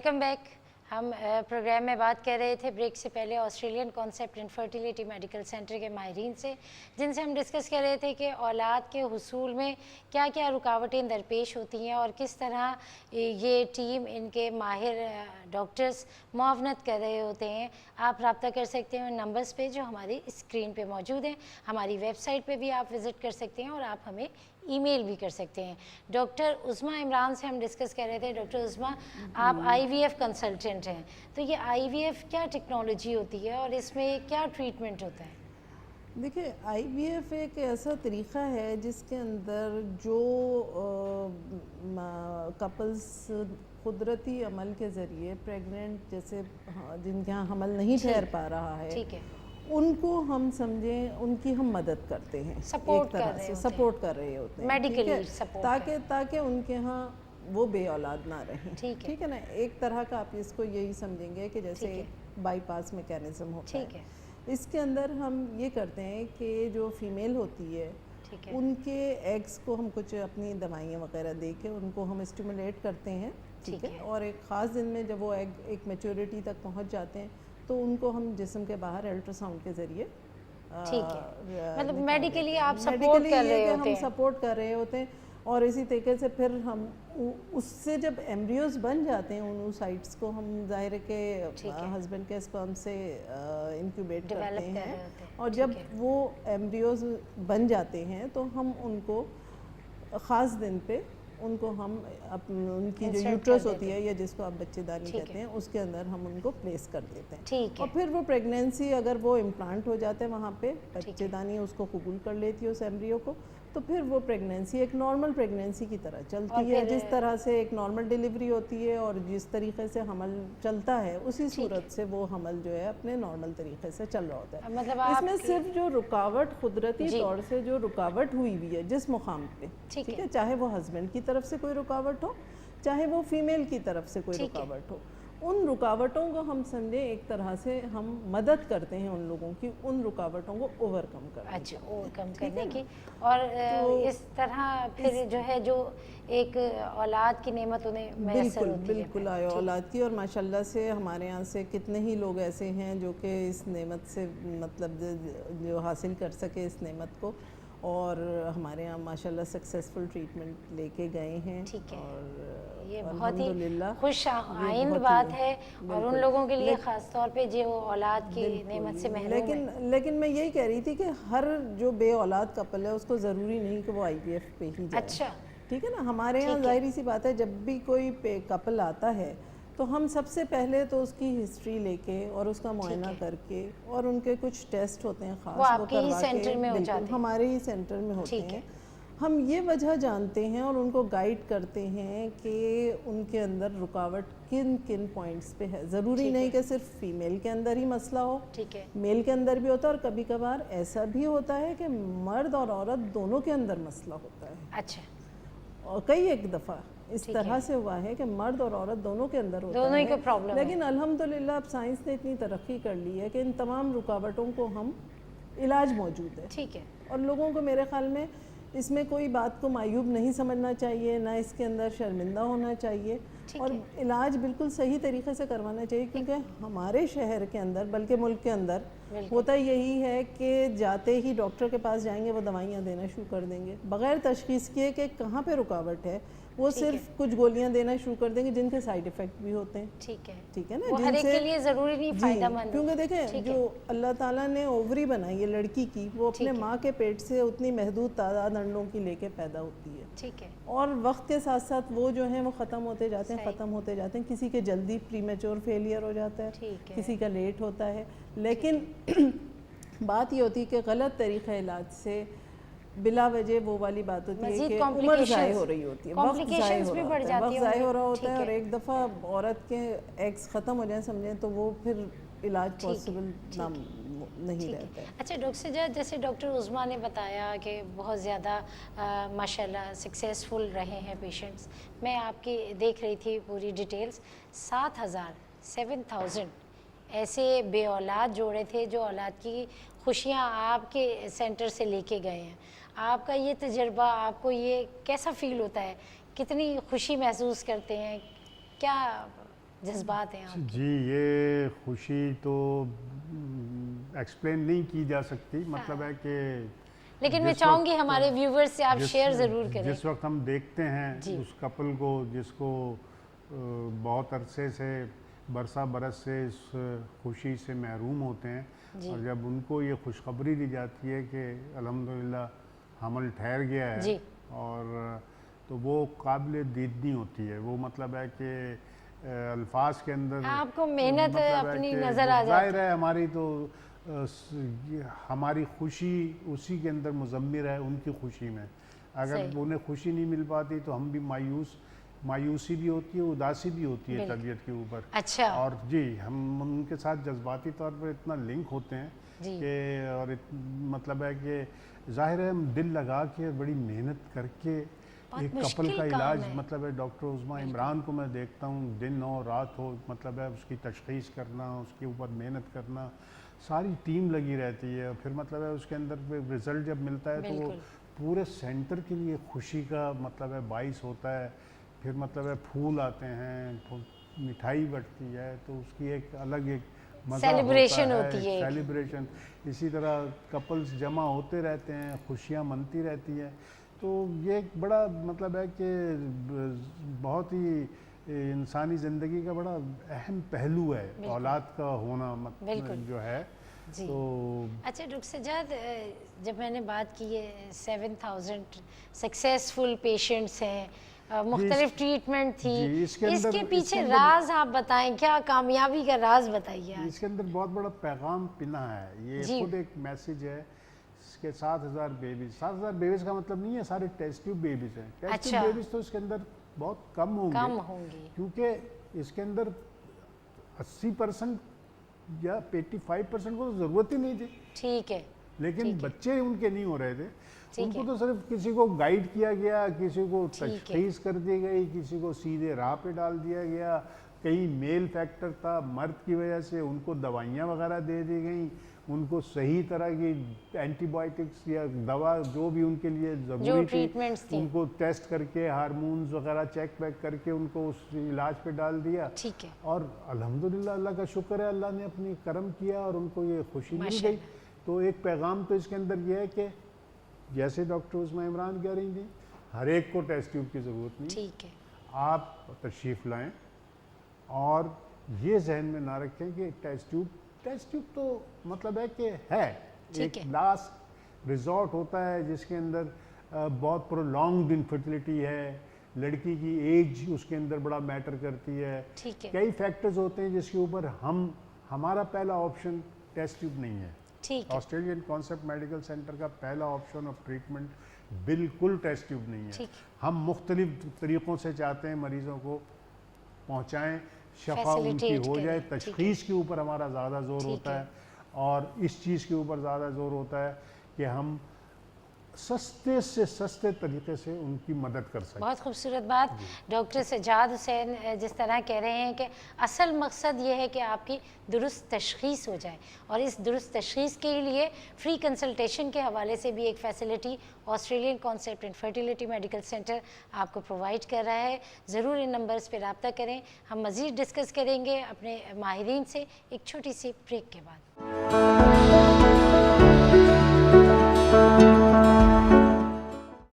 Welcome back. हम programme में बात कर रहे थे ब्रेक से पहले Australian concept infertility medical centre के माहिरीन से, जिनसे हम डिस्कस कर रहे थे कि औलाद के हुसूल में क्या क्या रुकावटें दरपेश होती हैं और किस तरह ये टीम इनके माहिर डॉक्टर्स मुआवनत कर रहे होते हैं। आप रब्ता कर सकते हैं उन नंबर्स पे जो हमारी स्क्रीन पे मौजूद हैं। हमारी वेबसाइट पे भी आप विज़िट कर सकते हैं और आप हमें ईमेल भी कर सकते हैं। डॉक्टर उस्मा इमरान से हम डिस्कस कर रहे थे। डॉक्टर उस्मा, आप आईवीएफ कंसल्टेंट हैं, तो ये आईवीएफ क्या टेक्नोलॉजी होती है और इसमें क्या ट्रीटमेंट होता है? देखिए, आईवीएफ एक ऐसा तरीक़ा है जिसके अंदर जो कपल्स कुदरती अमल के ज़रिए प्रेग्नेंट, जैसे जिनके यहाँ हमल नहीं ठहर पा रहा है, ठीक है, उनको हम समझें, उनकी हम मदद करते हैं, सपोर्ट एक तरह से सपोर्ट कर रहे होते हैं, मेडिकली सपोर्ट, ताकि उनके यहाँ वो बे औलाद ना रहें। ठीक है ना। एक तरह का आप इसको यही समझेंगे कि जैसे बाईपास मैकेनिज़्म होता है। इसके अंदर हम ये करते हैं कि जो फीमेल होती है उनके एग्स को हम कुछ अपनी दवाइयाँ वगैरह दे के उनको हम स्टिमुलेट करते हैं, ठीक है। और एक ख़ास दिन में जब वो एग एक मैच्योरिटी तक पहुँच जाते हैं तो उनको हम जिस्म के बाहर अल्ट्रासाउंड के ज़रिए मतलब मेडिकली आप सपोर्ट कर रहे होते हैं, हम सपोर्ट कर रहे होते हैं। और इसी तरीके से फिर हम उससे जब एम्ब्रियोज बन जाते हैं उन साइट्स को हम ज़ाहिर के हस्बैंड के स्पर्म से इंक्यूबेट करते हैं और जब वो एम्ब्रियोज बन जाते हैं तो हम उनको ख़ास दिन पे उनको हम उनकी जो यूट्रस होती है या जिसको आप बच्चेदानी कहते हैं उसके अंदर हम उनको प्लेस कर देते हैं। और फिर वो प्रेगनेंसी अगर वो इम्प्लांट हो जाता है वहाँ पे, बच्चेदानी उसको कबूल कर लेती है उस एम्ब्रियो को, तो फिर वो प्रेगनेंसी एक नॉर्मल प्रेगनेंसी की तरह चलती है, जिस तरह से एक नॉर्मल डिलीवरी होती है और जिस तरीके से हमल चलता है उसी सूरत से वो हमल जो है अपने नॉर्मल तरीके से चल रहा होता है। मतलब इसमें सिर्फ जो रुकावट कुदरती तौर से जो रुकावट हुई हुई है जिस मुकाम पे, ठीक है, चाहे वो हस्बैंड की तरफ से कोई रुकावट हो चाहे वो फीमेल की तरफ से कोई रुकावट हो, उन रुकावटों को हम समझे एक तरह से हम मदद करते हैं उन लोगों की उन रुकावटों को ओवरकम करने की। अच्छा, ओवरकम करने की। और तो इस तरह फिर जो है जो एक औलाद की नेमत उन्हें मैसर होती है। बिल्कुल आए औलाद की। और माशाल्लाह से हमारे यहाँ से कितने ही लोग ऐसे हैं जो कि इस नेमत से मतलब जो हासिल कर सके इस नेमत को, और हमारे यहाँ माशाल्लाह सक्सेसफुल ट्रीटमेंट लेके गए हैं। ठीक है, और ये बहुत ही खुश आइंद बात है और उन लोगों के लिए ख़ास तौर पे जो औलाद की नेमत से महरूम है। लेकिन मैं यही कह रही थी कि हर जो बे औलाद कपल है उसको ज़रूरी नहीं कि वो आईवीएफ पे ही जाए। अच्छा, ठीक है ना। हमारे यहाँ ज़ाहिर सी बात है जब भी कोई कपल आता है तो हम सबसे पहले तो उसकी हिस्ट्री लेके और उसका मुआयना करके और उनके कुछ टेस्ट होते हैं ख़ास, वो करवा के हमारे ही सेंटर में होते हैं। हम ये वजह जानते हैं और उनको गाइड करते हैं कि उनके अंदर रुकावट किन किन पॉइंट्स पे है। ज़रूरी नहीं कि सिर्फ फीमेल के अंदर ही मसला हो, मेल के अंदर भी होता है और कभी कभार ऐसा भी होता है कि मर्द और औरत दोनों के अंदर मसला होता है। अच्छा, और कई एक दफ़ा इस तरह से हुआ है कि मर्द और औरत दोनों के अंदर होता दोनों है, ही को प्रॉब्लम है। लेकिन अल्हम्दुलिल्लाह अब साइंस ने इतनी तरक्की कर ली है कि इन तमाम रुकावटों को हम इलाज मौजूद है। ठीक है। और लोगों को मेरे ख्याल में इसमें कोई बात को मायूब नहीं समझना चाहिए, ना इसके अंदर शर्मिंदा होना चाहिए और इलाज बिल्कुल सही तरीके से करवाना चाहिए, क्योंकि हमारे शहर के अंदर बल्कि मुल्क के अंदर होता यही है कि जाते ही डॉक्टर के पास जाएंगे वो दवाइयाँ देना शुरू कर देंगे बग़ैर तशख़ीस किए कि कहाँ पे रुकावट है। वो सिर्फ कुछ गोलियां देना शुरू कर देंगे जिनके साइड इफ़ेक्ट भी होते हैं। ठीक है ना, वो हर एक के लिए ज़रूरी नहीं फ़ायदेमंद। क्योंकि देखें जो अल्लाह ताला ने ओवरी बनाई है लड़की की, वो अपने माँ के पेट से उतनी महदूद तादाद अंडों की लेके पैदा होती है। ठीक है। और वक्त के साथ साथ वो जो है वो ख़त्म होते जाते हैं, ख़त्म होते जाते हैं। किसी के जल्दी प्रीमेच्योर फेलियर हो जाता है, किसी का लेट होता है। लेकिन बात ये होती है कि गलत तरीक़ा इलाज से बिला वजह वो वाली बात होती है कि उम्र ज़ाय हो रही होती है, वक्त ज़ाय हो रहा होता है और एक दफ़ा औरत के एग्स ख़त्म हो जाए समझें तो वो फिर इलाज पॉसिबल नहीं रहता है। अच्छा डॉक्टर सज्जाद, जैसे डॉक्टर उस्मा ने बताया कि बहुत ज़्यादा माशाल्लाह सक्सेसफुल रहे हैं पेशेंट्स। मैं आपकी देख रही थी पूरी डिटेल्स, 7,000 ऐसे बे औलाद जोड़े थे जो औलाद की खुशियाँ आपके सेंटर से लेके गए हैं। आपका ये तजर्बा, आपको ये कैसा फ़ील होता है, कितनी खुशी महसूस करते हैं, क्या जज्बात हैं आप? जी, ये खुशी तो एक्सप्लेन नहीं की जा सकती, मतलब है कि लेकिन मैं जिस चाहूँगी वक्त- हमारे व्यूवर्स से आप शेयर ज़रूर करें। जिस वक्त हम देखते हैं जी। उस कपल को जिसको बहुत अरसे से बरसा बरस से इस खुशी से महरूम होते हैं, जी। और जब उनको ये खुशखबरी दी जाती है कि अल्हम्दुलिल्लाह हमल ठहर गया है, जी। और तो वो काबिल दीदनी होती है। वो मतलब है कि अल्फाज के अंदर आपको मेहनत मतलब है अपनी कि नज़र आ जाती जाहिर है हमारी तो हमारी खुशी उसी के अंदर मुज़म्मिर है, उनकी खुशी में। अगर सही। उन्हें खुशी नहीं मिल पाती तो हम भी मायूसी भी होती है, उदासी भी होती है बिल्कुल। तबीयत के ऊपर। अच्छा। और जी, हम उनके साथ जज्बाती तौर पर इतना लिंक होते हैं जी। कि और मतलब है कि जाहिर है हम दिल लगा के बड़ी मेहनत करके बहुत एक कपल मुश्किल का काम इलाज, है। मतलब है डॉक्टर उस्मा इमरान को मैं देखता हूँ दिन हो रात हो, मतलब है उसकी तशख़ीस करना, उसके ऊपर मेहनत करना, सारी टीम लगी रहती है। फिर मतलब है उसके अंदर रिज़ल्ट जब मिलता है तो वो बिल्कुल। पूरे सेंटर के लिए खुशी का मतलब है बाइस होता है। फिर मतलब है फूल आते हैं, मिठाई बटती है, तो उसकी एक अलग एक मज़ा सेलिब्रेशन होता होती है एक। सेलिब्रेशन। इसी तरह कपल्स जमा होते रहते हैं, खुशियाँ मनती रहती हैं। तो ये एक बड़ा मतलब है कि बहुत ही इंसानी ज़िंदगी का बड़ा अहम पहलू है औलाद का होना, बिल्कुल। मतलब जो है। जी। तो अच्छा डॉक्टर सज्जाद, जब मैंने बात की है 7000 सक्सेसफुल पेशेंट्स हैं, मुख्तलिफ ट्रीटमेंट थी, जी, इसके पीछे राज आप बताएं, क्या कामयाबी का राज बताइए आज। इसके अंदर बहुत बड़ा पैगाम पिना है। ये जी। खुद एक मैसेज है इसके 7000 बेबीज। 7000 बेबीज का मतलब नहीं है सारे टेस्ट ट्यूब बेबीज हैं। टेस्ट अच्छा। ट्यूब बेबीज तो इसके अंदर बहुत कम होंगे, क्योंकि इसके अंदर 80% या 85% को तो ज़रूरत ही नहीं थी। ठीक है। लेकिन बच्चे उनके नहीं हो रहे थे। ठीक उनको है। तो सिर्फ किसी को गाइड किया गया, किसी को ठीक है। तशख़ीस कर दी गई, किसी को सीधे राह पे डाल दिया गया। कहीं मेल फैक्टर था, मर्द की वजह से उनको दवाइयाँ वगैरह दे दी गई, उनको सही तरह की एंटीबायोटिक्स या दवा जो भी उनके लिए जो ज़रूरी ट्रीटमेंट्स थी थी। उनको टेस्ट करके हार्मोन्स वगैरह चेक बैक करके उनको उस इलाज पे डाल दिया। ठीक है। और अल्हम्दुलिल्लाह अल्लाह का शुक्र है, अल्लाह ने अपनी करम किया और उनको ये खुशी मिल गई। तो एक पैगाम तो इसके अंदर ये है कि जैसे डॉक्टर उस्मा इमरान कह रही थी, हर एक को टेस्ट ट्यूब की ज़रूरत नहीं। ठीक है। आप तशरीफ़ लाएं और ये जहन में ना रखें कि टेस्ट ट्यूब तो मतलब है कि है एक लास्ट रिजॉर्ट होता है जिसके अंदर बहुत प्रोलॉन्ग्ड इनफर्टिलिटी है, लड़की की एज उसके अंदर बड़ा मैटर करती है। ठीक है। कई फैक्टर्स होते हैं जिसके ऊपर हमारा पहला ऑप्शन टेस्ट ट्यूब नहीं है। ठीक है। ऑस्ट्रेलियन कॉन्सेप्ट मेडिकल सेंटर का पहला ऑप्शन ऑफ ट्रीटमेंट बिल्कुल टेस्ट ट्यूब नहीं है। ठीक। हम मुख्तलिफ तरीक़ों से चाहते हैं मरीज़ों को पहुँचाएँ, शफा उनकी Facilitate हो जाए। करें। तशख़ीस के ऊपर हमारा ज़्यादा ज़ोर ठीक होता है। है, और इस चीज़ के ऊपर ज़्यादा ज़ोर होता है कि हम सस्ते से सस्ते तरीके से उनकी मदद कर सकें। बहुत खूबसूरत बात। डॉक्टर सज्जाद हुसैन जिस तरह कह रहे हैं कि असल मकसद ये है कि आपकी दुरुस्त तशख़ीस हो जाए, और इस दुरुस्त तशख़ीस के लिए फ्री कंसल्टेशन के हवाले से भी एक facility Australian concept in fertility medical centre आपको प्रोवाइड कर रहा है। ज़रूर इन नंबर्स पर रब्ता करें। हम मज़ीद डिस्कस करेंगे अपने माहिरीन से एक छोटी सी ब्रेक के बाद।